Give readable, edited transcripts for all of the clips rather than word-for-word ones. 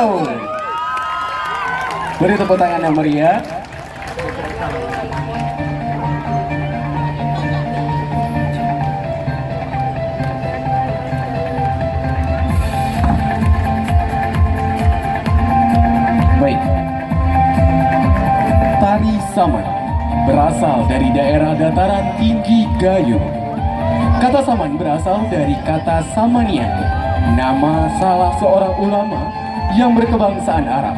Seulaweut. Beri tepuk tangan yang meriah. Baik. Tari Saman berasal dari daerah dataran tinggi Gayo. Kata Saman berasal dari kata Samania, nama salah seorang ulama yang berkebangsaan Arab.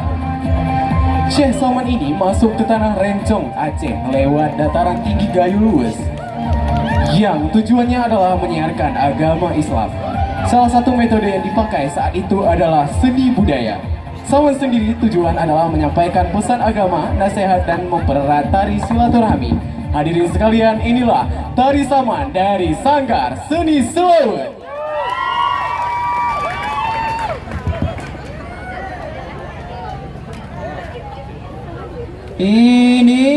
Syekh Saman ini masuk ke tanah Rencong, Aceh lewat dataran tinggi Gayo luwes, yang tujuannya adalah menyiarkan agama Islam. Salah satu metode yang dipakai saat itu adalah seni budaya. Saman sendiri tujuan adalah menyampaikan pesan agama, nasihat, dan mempererat tari silaturahmi. Hadirin sekalian, inilah Tari Saman dari Sanggar Seni Seulaweut. Ini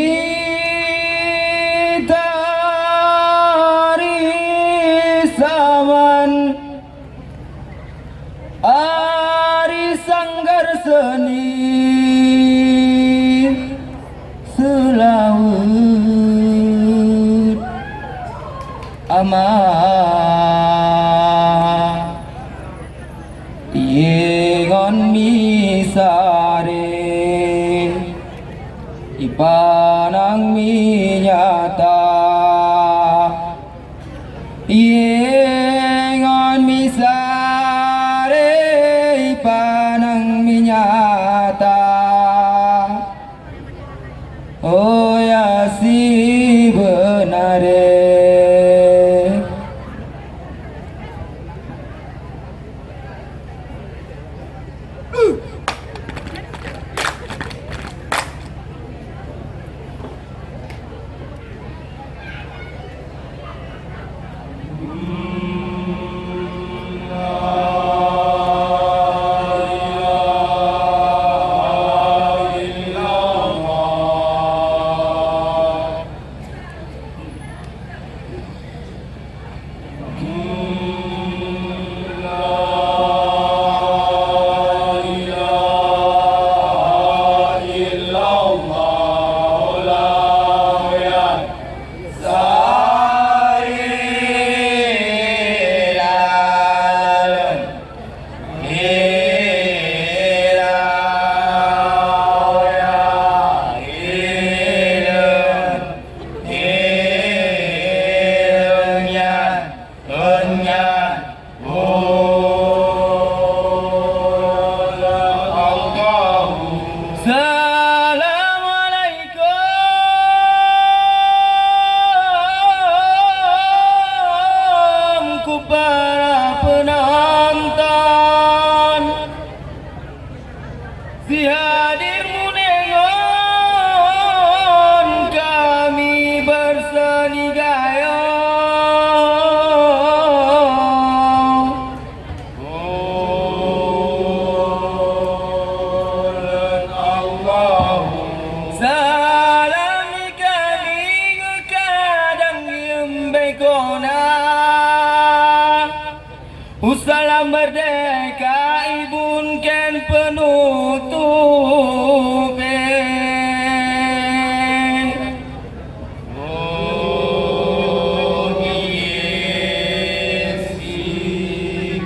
Tari Saman Ari Sanggar Seni Seulaweut Amah Yengon misare Ipanang minyata Yengon misare Ipanang minyata Oh ya si benare para penonton, si hadirmu nengon kami berseni gayo. Salam kami kadang yembekona. Salam merdeka ibun ken penutup si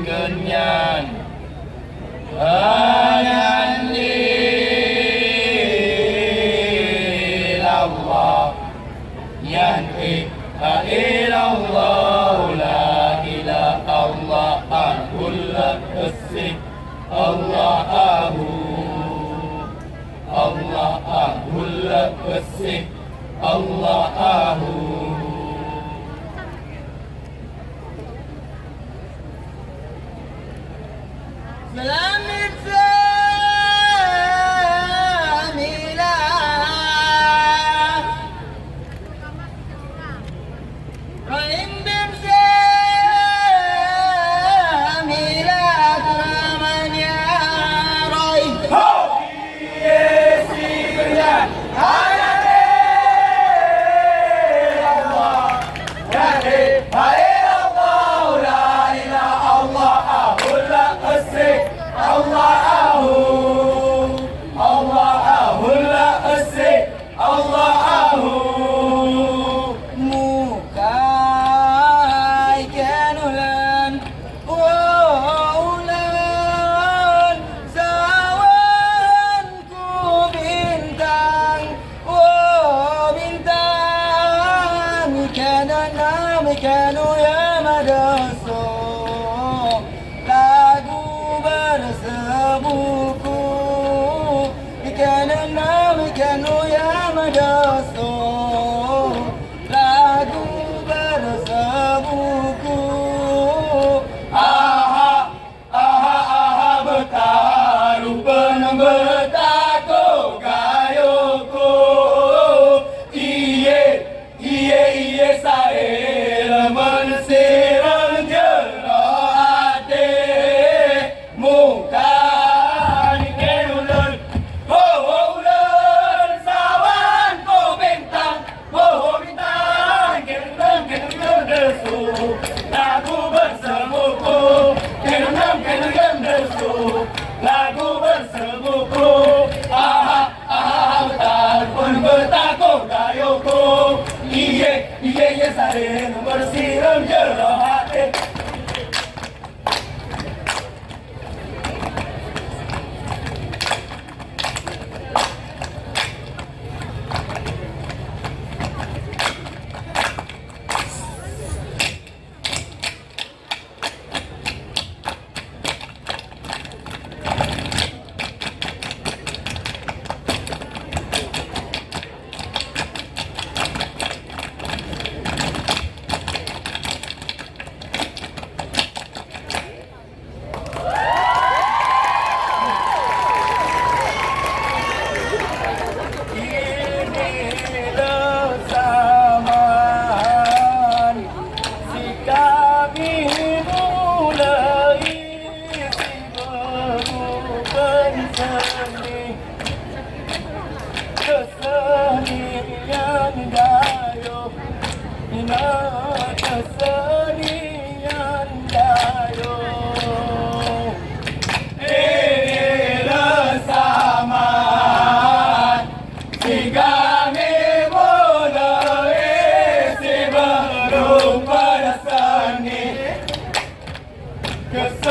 kenyan Allah yang ilallah la ilaha Allah Allahu Selamat samilah Rahim bimsa samilah Turamanya Rahim Yesi Kenyan Ikanu ya madraso, lagu bersebuku. Ikanu ya madraso, lagu bersebuku. Aha, aha, aha, bertaruh penuh betako gayoko. Iye, iye, iye, saya mensirang jerah hati. Muka ni kenulun, ulun sawan ko bintang, bintang, kenulun desu. Lagu bersebuku, kenulun desu. Lagu bersebuku, aha, aha, betal pun betako gayoko. Iye, iye, iye, saya bersiram jerah hati.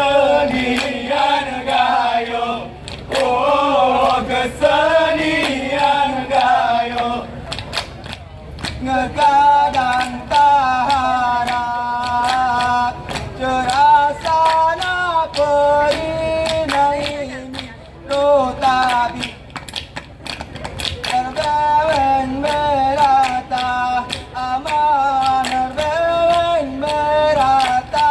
Kesenian gayo, oh kesenian gayo, ngekadang taharap, cerasana perina ini rotabi, nerbewen merata, aman nerbewen merata.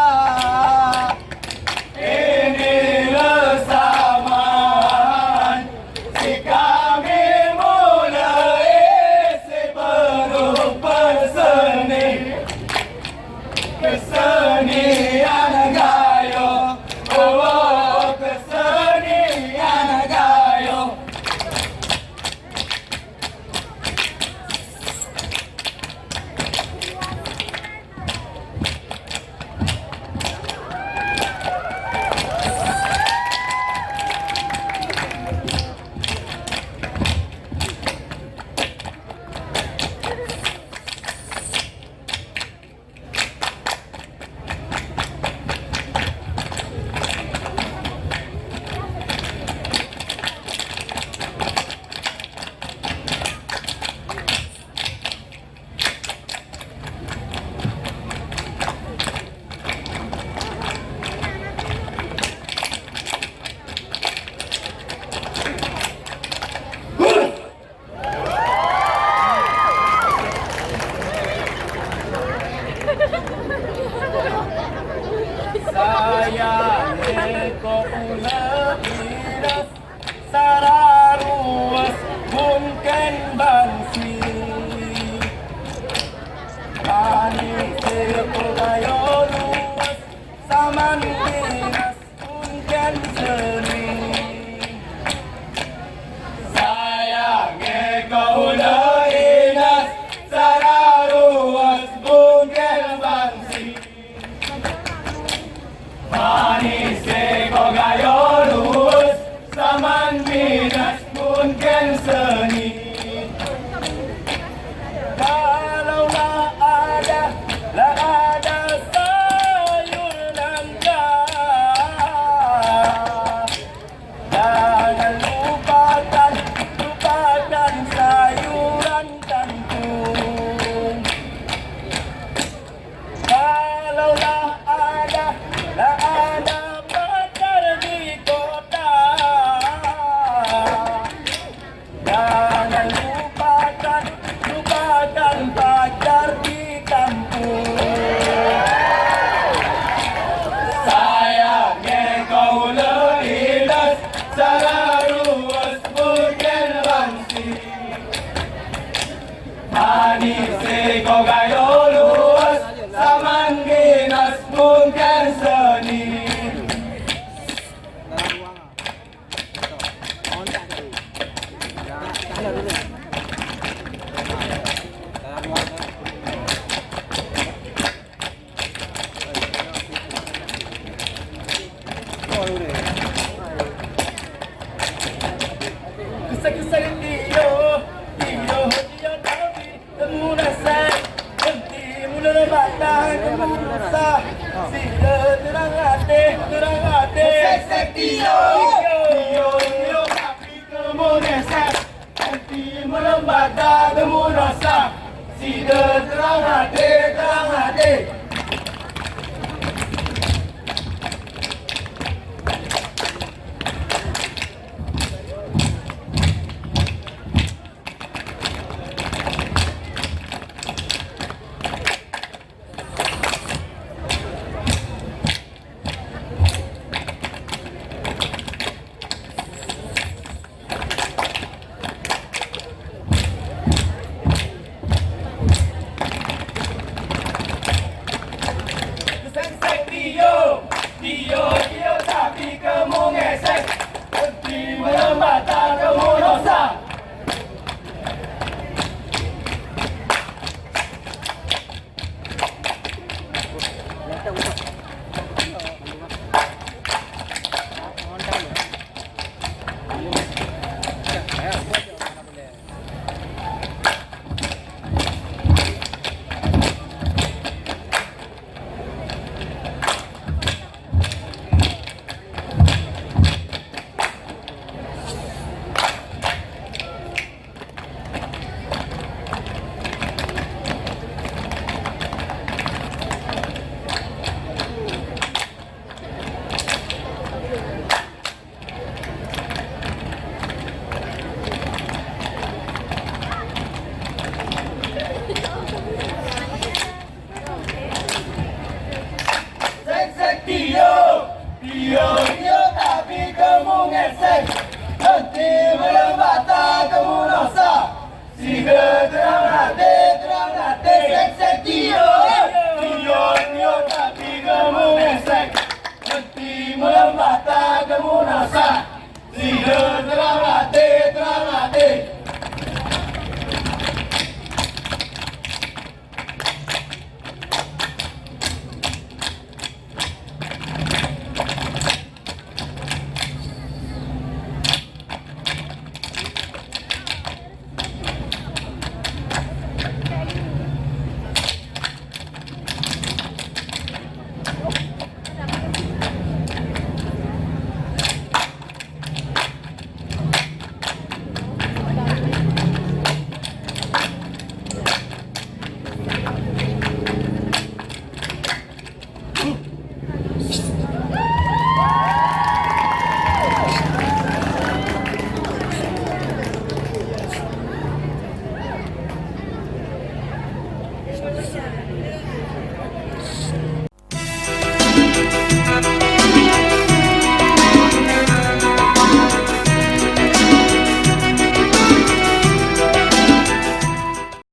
Kesenian gayo, oh kesenian gayo. Sayang eko ulehiras sararuas mungkin bangsi Ani eko gayo luas saman dinas mungkin seni Sayang eko ulehiras sararuas mungkin bangsi Manis eko gayo lurus saman minas mungkin seni Kalau la ada sayur dan nosa. Sida terang hati, terang hati. Dio tapi kamu ngesek. Berhenti melembata kamu dosa. Dio tapi kamu ngesek. Berhenti melembata kamu dosa. Sida terang hati, terang hati. Sek Dio tapi kamu ngesek. Berhenti melembata kamu dosa. Sida terang hati,